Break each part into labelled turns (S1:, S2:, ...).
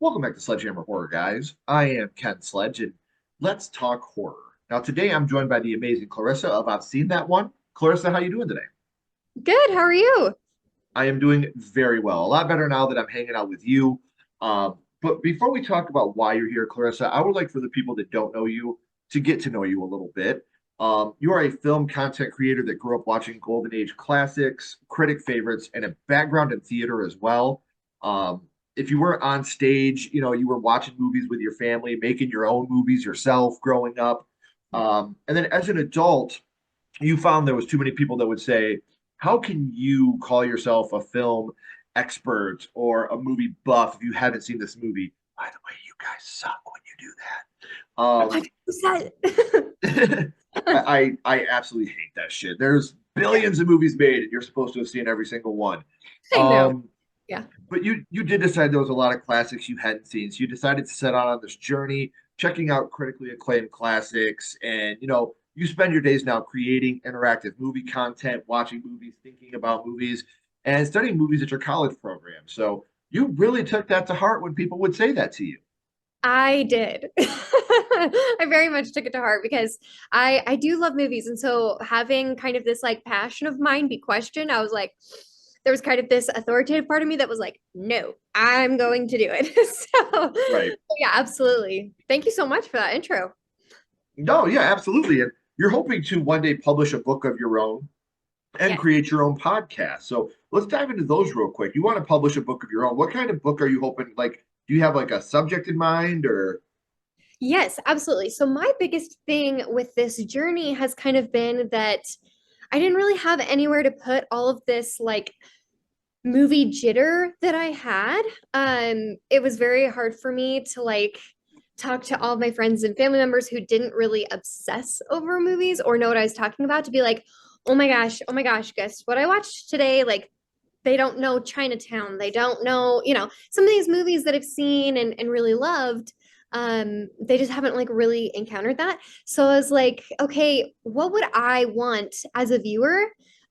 S1: Welcome back to Sledgehammer Horror, guys. I am Ken Sledge, and let's talk horror. Now, today I'm joined by the amazing Clarissa of I've Seen That One. Clarissa, how you doing today?
S2: Good. How are you?
S1: I am doing very well. A lot better now that I'm hanging out with you. But before we talk about why you're here, Clarissa, I would like for the people that don't know you to get to know you a little bit. You are a film content creator that grew up watching Golden Age classics, critic favorites, and a background in theater as well. If you were on stage, you were watching movies with your family, making your own movies yourself growing up. And then as an adult, you found there was too many people that would say, how can you call yourself a film expert or a movie buff if you haven't seen this movie? By the way, you guys suck when you do that.
S2: 100%.
S1: I absolutely hate that shit. There's
S2: Yeah,
S1: billions of movies made, and you're supposed to have seen every single one.
S2: I know.
S1: Um,
S2: Yeah.
S1: but you did decide there was a lot of classics you hadn't seen, so you decided to set out on this journey, checking out critically acclaimed classics, and you spend your days now creating interactive movie content, watching movies, thinking about movies, and studying movies at your college program. So you really took that to heart when people would say that to you.
S2: I did. I very much took it to heart because I do love movies. And so having kind of this like passion of mine be questioned, I was like, there was kind of this authoritative part of me that was like, no, I'm going to do it. So
S1: Right.
S2: yeah, absolutely. Thank you so much for that intro.
S1: No, yeah, absolutely. And you're hoping to one day publish a book of your own and
S2: Yes.
S1: create your own podcast. So let's dive into those real quick. You want to publish a book of your own. What kind of book are you hoping? Like, do you have like a subject in mind or?
S2: Yes, absolutely. So my biggest thing with this journey has kind of been that I didn't really have anywhere to put all of this like movie jitter that I had. It was very hard for me to like talk to all of my friends and family members who didn't really obsess over movies or know what I was talking about to be like, oh my gosh, guess what I watched today? Like they don't know Chinatown. They don't know, some of these movies that I've seen and really loved. They just haven't like really encountered that. So I was like, okay, what would I want as a viewer?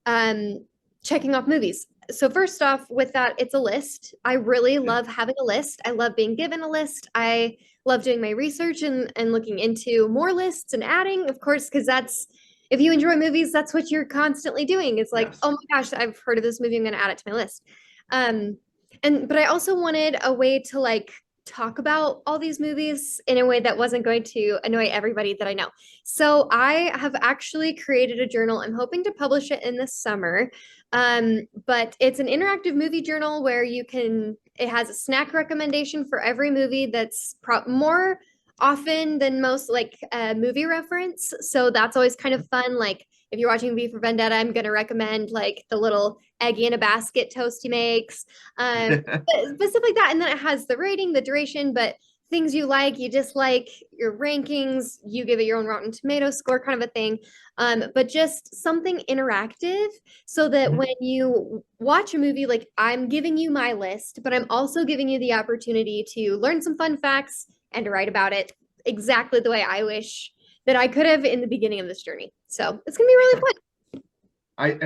S2: Um, Checking off movies. So first off, with that, it's a list. I really
S1: Yeah.
S2: love having a list. I love being given a list. I love doing my research and looking into more lists and adding, of course, because that's if you enjoy movies, that's what you're constantly doing. It's like,
S1: Yes.
S2: oh my gosh, I've heard of this movie. I'm going to add it to my list. Um, but I also wanted a way to like talk about all these movies in a way that wasn't going to annoy everybody that I know. So I have actually created a journal. I'm hoping to publish it in the summer. But it's an interactive movie journal where it has a snack recommendation for every movie that's more often than most like movie reference. So that's always kind of fun. Like if you're watching V for Vendetta, I'm gonna recommend like the little eggy in a basket toast he makes. But stuff like that. And then it has the rating, the duration, but things you like, you dislike, your rankings, you give it your own Rotten Tomato score kind of a thing. But just something interactive so that
S1: Mhm.
S2: when you watch a movie, like I'm giving you my list, but I'm also giving you the opportunity to learn some fun facts and to write about it exactly the way I wish that I could have in the beginning of this journey. So it's gonna be really
S1: Sure.
S2: fun.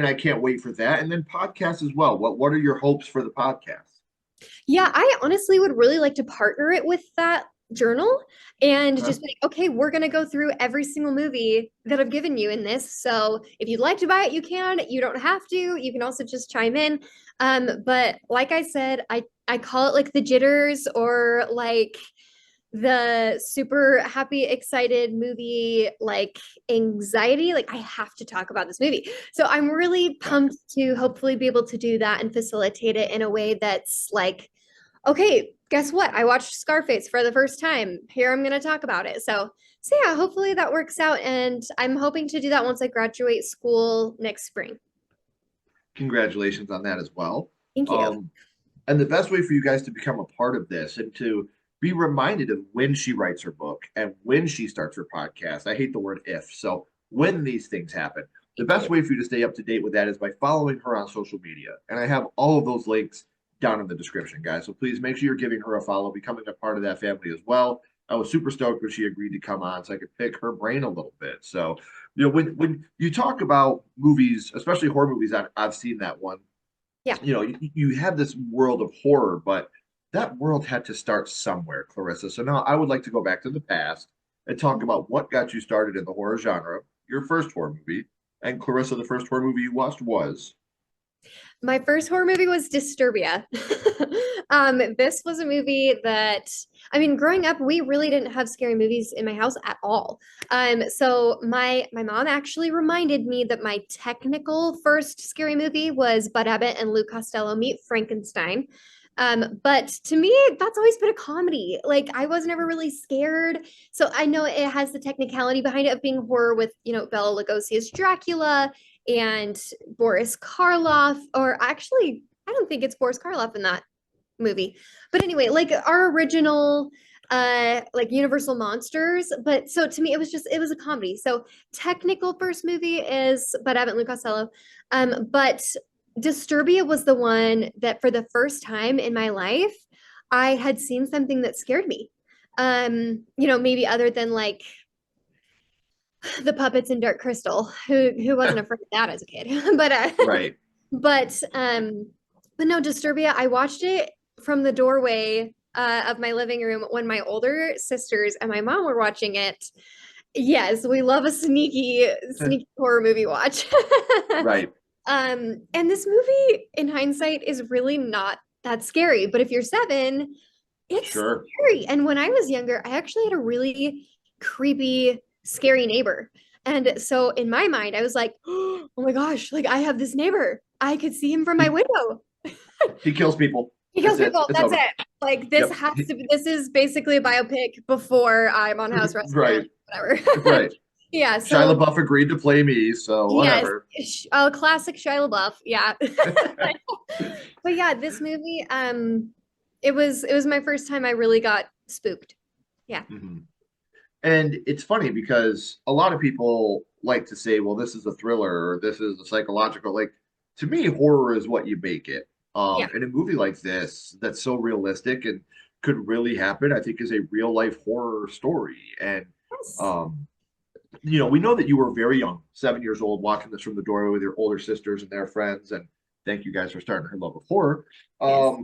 S1: I can't wait for that. And then podcasts as well. What are your hopes for the podcast?
S2: Yeah, I honestly would really like to partner it with that journal and
S1: Okay.
S2: just be like, okay, we're gonna go through every single movie that I've given you in this. So if you'd like to buy it, you can. You don't have to. You can also just chime in. But like I said, I call it like the jitters or like the super happy, excited movie, like anxiety. Like, I have to talk about this movie. So, I'm really
S1: Yeah.
S2: pumped to hopefully be able to do that and facilitate it in a way that's like, okay, guess what? I watched Scarface for the first time. Here I'm going to talk about it. So yeah, hopefully that works out. And I'm hoping to do that once I graduate school next spring.
S1: Congratulations on that as well.
S2: Thank you.
S1: Um, and the best way for you guys to become a part of this and to be reminded of when she writes her book and when she starts her podcast. I hate the word if. So when these things happen, the
S2: Thank
S1: best
S2: you.
S1: way for you to stay up to date with that is by following her on social media. And I have all of those links down in the description, guys. So please make sure you're giving her a follow, becoming a part of that family as well. I was super stoked when she agreed to come on so I could pick her brain a little bit. So, when you talk about movies, especially horror movies, I've seen that one.
S2: Yeah.
S1: You have this world of horror, but that world had to start somewhere, Clarissa. So now I would like to go back to the past and talk about what got you started in the horror genre, your first horror movie. And Clarissa, the first horror movie you watched was.
S2: My first horror movie was Disturbia. This was a movie that, I mean, growing up, we really didn't have scary movies in my house at all. So my mom actually reminded me that my technical first scary movie was Bud Abbott and Lou Costello Meet Frankenstein. But to me, that's always been a comedy. Like I was never really scared. So I know it has the technicality behind it of being horror with, Bela Lugosi as Dracula and Boris Karloff, or actually, I don't think it's Boris Karloff in that movie. But anyway, like our original like Universal Monsters. But so to me, it was a comedy. So technical first movie is Bud Abbott and Lou Costello. But Disturbia was the one that for the first time in my life, I had seen something that scared me. Maybe other than like the puppets in Dark Crystal. Who wasn't afraid of that as a kid? But
S1: Right.
S2: but but no, Disturbia. I watched it from the doorway of my living room when my older sisters and my mom were watching it. Yes, we love a sneaky horror movie watch.
S1: Right.
S2: And this movie, in hindsight, is really not that scary. But if you're 7, it's
S1: Sure.
S2: scary. And when I was younger, I actually had a really creepy, scary neighbor. And so in my mind, I was like, oh my gosh, like I have this neighbor. I could see him from my
S1: He,
S2: window.
S1: he kills people.
S2: He
S1: That's
S2: kills
S1: it.
S2: people.
S1: It's
S2: That's
S1: over.
S2: it. Like
S1: Yep.
S2: this is basically a biopic before I'm on house arrest,
S1: Right.
S2: whatever.
S1: Right.
S2: Yeah.
S1: Shia
S2: So
S1: LaBeouf agreed to play me, so
S2: yes,
S1: whatever.
S2: a classic Shia LaBeouf. Yeah. But yeah, this movie, it was my first time I really got spooked. Yeah.
S1: Mhm. And it's funny because a lot of people like to say, well, this is a thriller or this is a psychological. Like to me, horror is what you make it.
S2: Yeah.
S1: And a movie like this that's so realistic and could really happen, I think is a real life horror story. And
S2: Yes.
S1: um, we know that you were very young, 7 years old, watching this from the doorway with your older sisters and their friends. And thank you guys for starting her love of horror.
S2: Yes.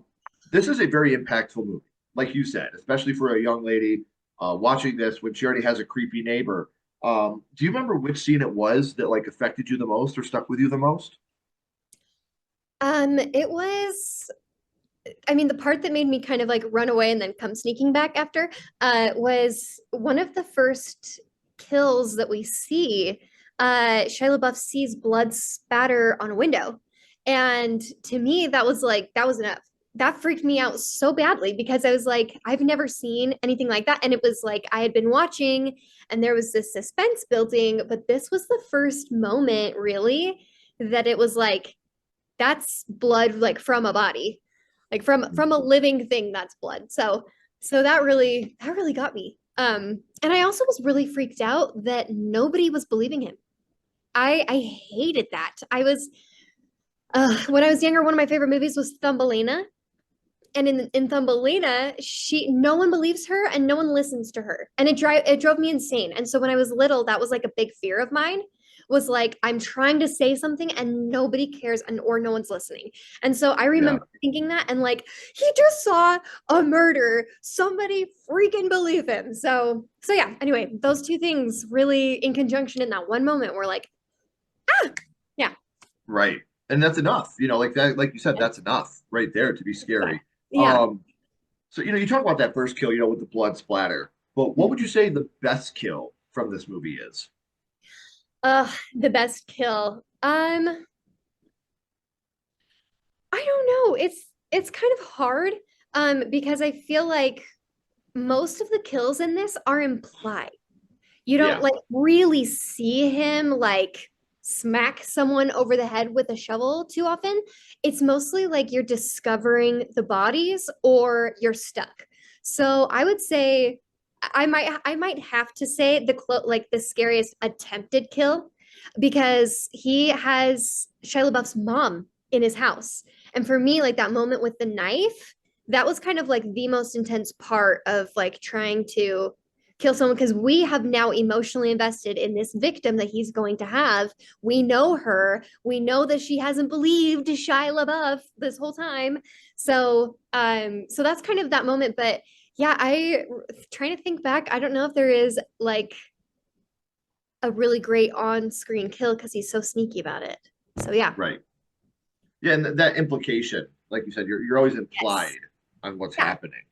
S1: This is a very impactful movie, like you said, especially for a young lady watching this when she already has a creepy neighbor. Do you remember which scene it was that like affected you the most or stuck with you the most?
S2: It was, I mean, the part that made me kind of like run away and then come sneaking back after, was one of the first kills that we see. Shia LaBeouf sees blood spatter on a window. And to me, that was enough. That freaked me out so badly because I was like, I've never seen anything like that. And it was like I had been watching and there was this suspense building, but this was the first moment really that it was like, that's blood like from a body, like from a living thing. That's blood. So that really got me. And I also was really freaked out that nobody was believing him. I hated that. I was when I was younger, one of my favorite movies was Thumbelina. And in Thumbelina, she no one believes her and no one listens to her. And it drove me insane. And so when I was little, that was like a big fear of mine, was like I'm trying to say something and nobody cares and or no one's listening. And so I
S1: Yeah,
S2: remember thinking that and like he just saw a murder. Somebody freaking believe him. So yeah, anyway, those two things really in conjunction in that one moment were like, ah, yeah.
S1: right. And that's enough. Like that, like you said, that's enough right there to be
S2: Yeah.
S1: scary.
S2: Yeah.
S1: Um, so you talk about that first kill, with the blood splatter. But what would you say the best kill from this movie is?
S2: The best kill. I don't know. It's kind of hard because I feel like most of the kills in this are implied. You don't
S1: Yeah,
S2: like really see him like smack someone over the head with a shovel too often. It's mostly like you're discovering the bodies or you're stuck. So I would say I might have to say like the scariest attempted kill because he has Shia LaBeouf's mom in his house. And for me, like that moment with the knife, that was kind of like the most intense part of like trying to kill someone because we have now emotionally invested in this victim that he's going to have. We know her. We know that she hasn't believed Shia LaBeouf this whole time. So that's kind of that moment. But yeah, I trying to think back. I don't know if there is like a really great on-screen kill because he's so sneaky about it. So yeah.
S1: Right. Yeah, and that implication, like you said, you're always
S2: Yes.
S1: implied on what's
S2: Yeah.
S1: happening.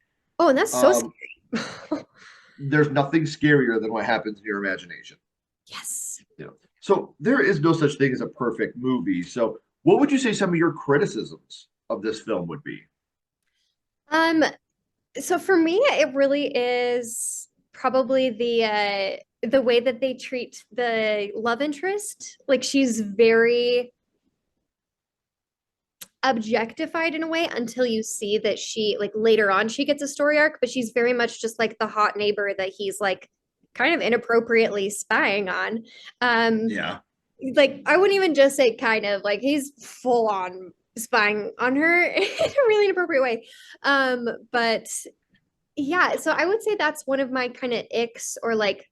S2: Oh, and that's so
S1: Um,
S2: scary.
S1: there's nothing scarier than what happens in your imagination.
S2: Yes.
S1: You know, so there is no such thing as a perfect movie. So, what would you say some of your criticisms of this film would be?
S2: Um, so for me, it really is probably the way that they treat the love interest. Like she's very objectified in a way until you see that she like later on she gets a story arc, but she's very much just like the hot neighbor that he's like kind of inappropriately spying on. Um,
S1: Yeah,
S2: like I wouldn't even just say kind of like he's full on spying on her in a really inappropriate way. But yeah, so I would say that's one of my kind of icks or like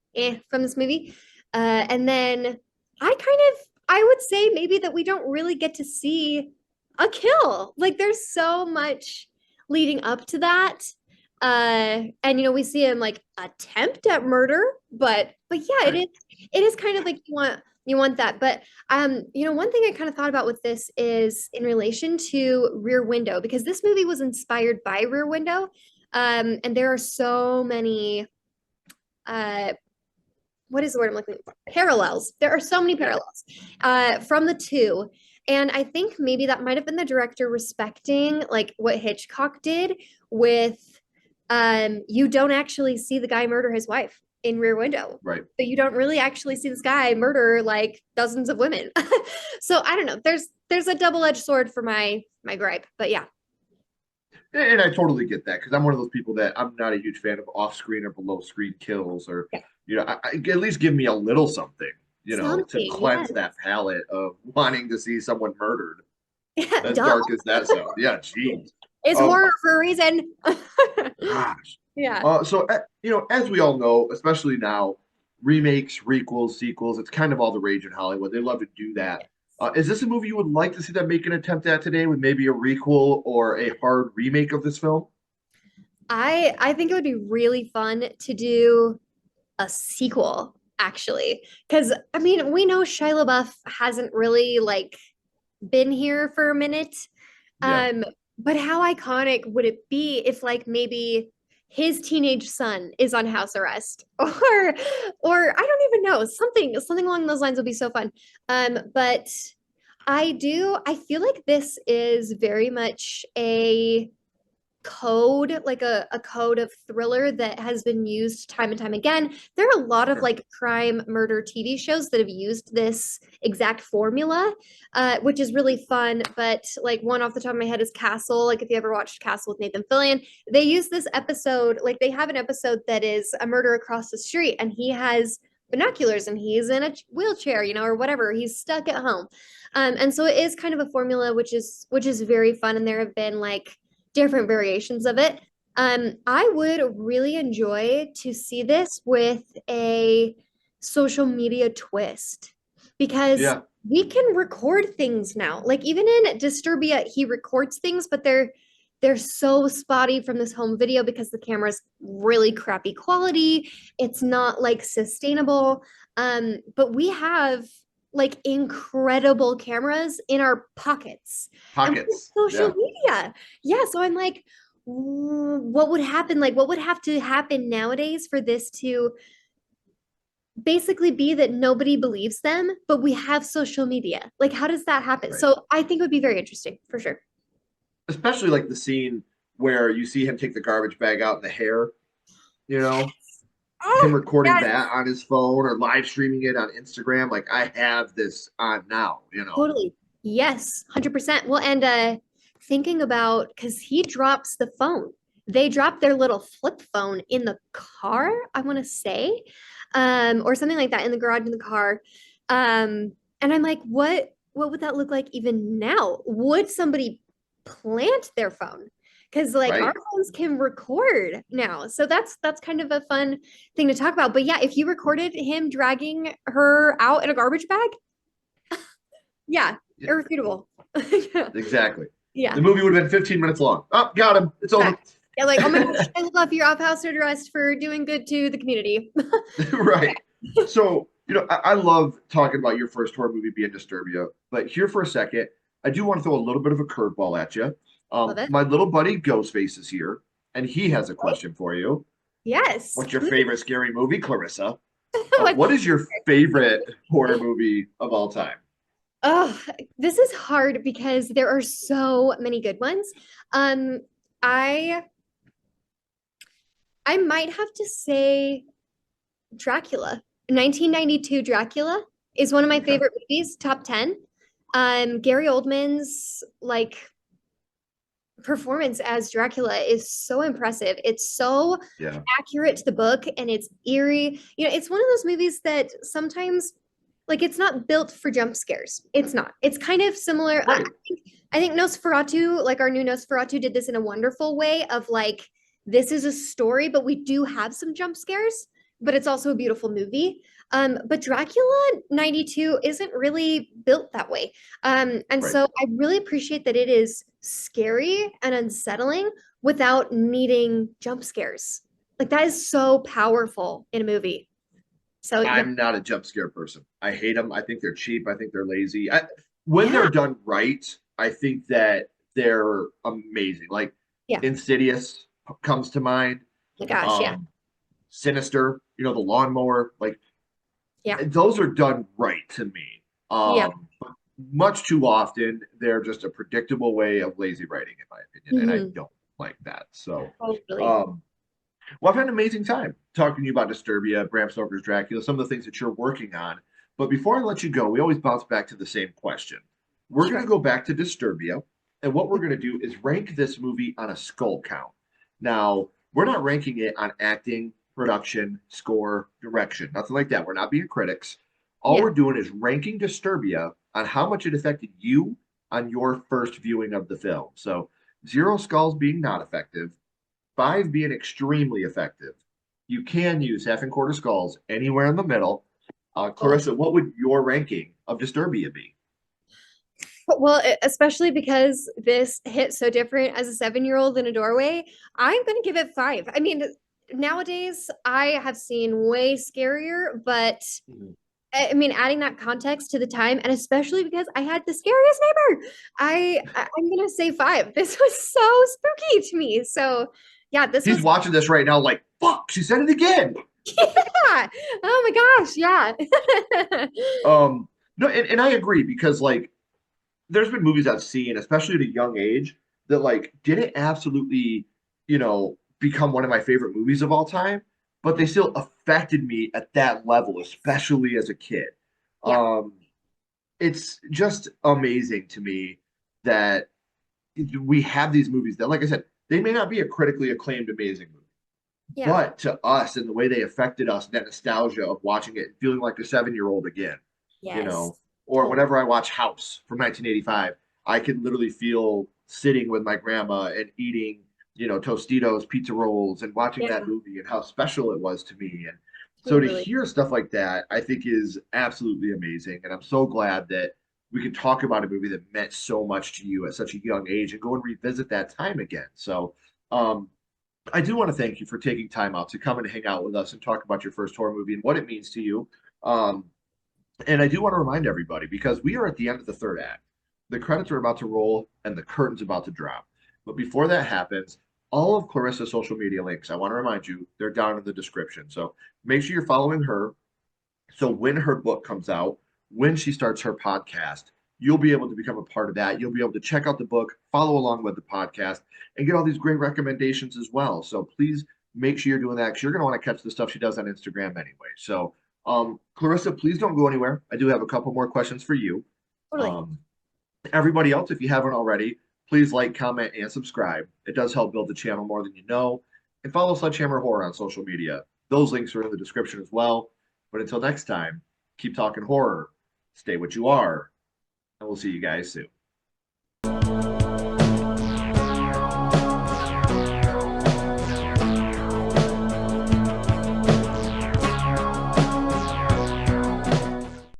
S2: from this movie. And then I would say maybe that we don't really get to see a kill. Like there's so much leading up to that. And we see him like attempt at murder, but yeah,
S1: right.
S2: it is kind of like you want that. But one thing I kind of thought about with this is in relation to Rear Window, because this movie was inspired by Rear Window. And there are so many uh what is the word I'm looking for? Parallels. There are so many
S1: Yeah,
S2: parallels from the two. And I think maybe that might have been the director respecting like what Hitchcock did with you don't actually see the guy murder his wife in Rear Window.
S1: right.
S2: So you don't really actually see this guy murder like dozens of women. So I don't know. There's a double-edged sword for my gripe. But yeah.
S1: And I totally get that because I'm one of those people that I'm not a huge fan of off-screen or below-screen kills, or
S2: Yeah.
S1: at least give me a little something, to
S2: Something,
S1: cleanse
S2: yes.
S1: that palate of wanting to see someone murdered.
S2: Yeah,
S1: As
S2: duh.
S1: dark as that sounds, yeah, geez.
S2: It's
S1: Um,
S2: horror for a reason.
S1: gosh.
S2: Yeah.
S1: As we all know, especially now, remakes, requels, sequels, it's kind of all the rage in Hollywood. They love to do that. Is this a movie you would like to see them make an attempt at today with maybe a requel or a hard remake of this film?
S2: I think it would be really fun to do a sequel, actually. Because I mean, we know Shia LaBeouf hasn't really like been here for a minute.
S1: Yeah,
S2: But how iconic would it be if like maybe his teenage son is on house arrest or I don't even know, something along those lines would be so fun. But I feel like this is very much a code, like a code of thriller that has been used time and time again. There are a lot of
S1: sure.
S2: like crime murder TV shows that have used this exact formula, which is really fun. But like one off the top of my head is Castle. Like if you ever watched Castle with Nathan Fillion, they use this episode, like they have an episode that is a murder across the street and he has binoculars and he's in a wheelchair, or whatever. He's stuck at home. And so it is kind of a formula which is very fun. And there have been like different variations of it. I would really enjoy to see this with a social media twist because
S1: Yeah,
S2: we can record things now. Like even in Disturbia, he records things, but they're so spotty from this home video because the camera's really crappy quality. It's not like sustainable. But we have like incredible cameras in our pockets and with
S1: pockets.
S2: social
S1: Yeah,
S2: media. Yeah, so I'm like, what would happen? Like, what would have to happen nowadays for this to basically be that nobody believes them, but we have social media? Like, how does that happen?
S1: right.
S2: So I think it would be very interesting for sure.
S1: Especially like the scene where you see him take the garbage bag out in the hair, you know, him
S2: Oh,
S1: recording
S2: yes,
S1: that on his phone or live streaming it on Instagram. Like, I have this on now.
S2: totally. Yes, 100%. Well, and thinking about because he drops the phone. They drop their little flip phone in the car, I want to say, or something like that in the garage in the car. And I'm like, what would that look like even now? Would somebody plant their phone? because like our
S1: right?
S2: phones can record now. So that's kind of a fun thing to talk about. But yeah, if you recorded him dragging her out in a garbage bag, yeah,
S1: Yeah,
S2: irrefutable. Yeah.
S1: exactly.
S2: Yeah.
S1: The movie would have been 15 minutes long. Oh, got him. It's
S2: Yeah.
S1: over.
S2: Yeah, like, oh my gosh, I love your off house arrest for doing good to the community.
S1: Right. So, I love talking about your first horror movie being Disturbia, but here for a second, I do want to throw a little bit of a curveball at you.
S2: Love it.
S1: My little buddy Ghostface is here, and he has a
S2: Right?
S1: question for you.
S2: Yes.
S1: What's your favorite scary movie, Clarissa?
S2: Like,
S1: What is your favorite horror movie of all time?
S2: oh, this is hard because there are so many good ones. Um, I I might have to say Dracula. 1992 Dracula is one of my
S1: Okay.
S2: favorite movies, top 10. Gary Oldman's like performance as Dracula is so impressive. It's so
S1: Yeah.
S2: accurate to the book and it's eerie. It's one of those movies that sometimes like it's not built for jump scares. It's not. It's kind of similar.
S1: Right.
S2: I think Nosferatu, like our new Nosferatu, did this in a wonderful way of like, this is a story, but we do have some jump scares, but it's also a beautiful movie. But Dracula 92 isn't really built that way. And
S1: Right.
S2: so I really appreciate that it is scary and unsettling without needing jump scares. Like that is so powerful in a movie. So yeah,
S1: I'm not a jump scare person. I hate them. I think they're cheap. I think they're lazy. When
S2: yeah,
S1: they're done right, I think that they're amazing. Like
S2: yeah.
S1: Insidious comes to mind.
S2: My gosh, yeah,
S1: Um, Sinister, the lawnmower, like
S2: yeah,
S1: those are done right to me.
S2: yeah.
S1: But much too often they're just a predictable way of lazy writing, in my opinion, and I
S2: Hmm.
S1: don't like that. So,
S2: Totally.
S1: um, well, I've had an amazing time talking to you about Disturbia, Bram Stoker's Dracula, some of the things that you're working on. But before I let you go, we always bounce back to the same question. We're going to
S2: Sure.
S1: go back to Disturbia, and what we're going to do is rank this movie on a skull count. Now, we're not ranking it on acting, production, score, direction, nothing like that. We're not being critics. All
S2: Yeah.
S1: we're doing is ranking Disturbia on how much it affected you on your first viewing of the film. So, zero skulls being not effective, five being extremely effective. You can use half and quarter skulls anywhere in the middle.
S2: Cool.
S1: Clarissa, what would your ranking of Disturbia be?
S2: Well, especially because this hit so different as a 7-year-old in a doorway, I'm going to give it 5. I mean, nowadays I have seen way scarier, but
S1: Mhm.
S2: I mean, adding that context to the time, and especially because I had the scariest neighbor, I'm gonna say 5. This was so spooky to me. So, yeah, this
S1: He's
S2: was
S1: watching this right now, like, fuck, she said it again.
S2: yeah. Oh my gosh, yeah.
S1: Um, no, and I agree because like there's been movies I've seen, especially at a young age, that like didn't absolutely, become one of my favorite movies of all time, but they still affected me at that level, especially as a kid.
S2: Yeah,
S1: Um, it's just amazing to me that we have these movies that, like I said, they may not be a critically acclaimed amazing movie,
S2: yeah.
S1: but to us and the way they affected us, that nostalgia of watching it and feeling like a 7 year old again, you
S2: Yes.
S1: know, or
S2: Totally.
S1: whenever I watch House from 1985, I can literally feel sitting with my grandma and eating, Tostitos, pizza rolls, and watching that
S2: Yeah,
S1: movie and how special it was to me. And so to
S2: totally.
S1: hear stuff like that, I think is absolutely amazing. And I'm so glad that we can talk about a movie that meant so much to you at such a young age and go and revisit that time again. So, um, I do want to thank you for taking time out to come and hang out with us and talk about your first horror movie and what it means to you. Um, and I do want to remind everybody because we are at the end of the third act. The credits are about to roll and the curtain's about to drop. But before that happens, all of Clarissa's social media links, I want to remind you, they're down in the description. So make sure you're following her. So when her book comes out, when she starts her podcast, you'll be able to become a part of that. You'll be able to check out the book, follow along with the podcast, and get all these great recommendations as well. So please make sure you're doing that because you're going to want to catch the stuff she does on Instagram anyway. So, Clarissa, please don't go anywhere. I do have a couple more questions for you.
S2: Totally.
S1: Um, Everybody else, if you haven't already, please like, comment, and subscribe. It does help build the channel more than you know. And follow Sledgehammer Horror on social media. Those links are in the description as well. But until next time, keep talking horror, stay what you are, and we'll see you guys soon.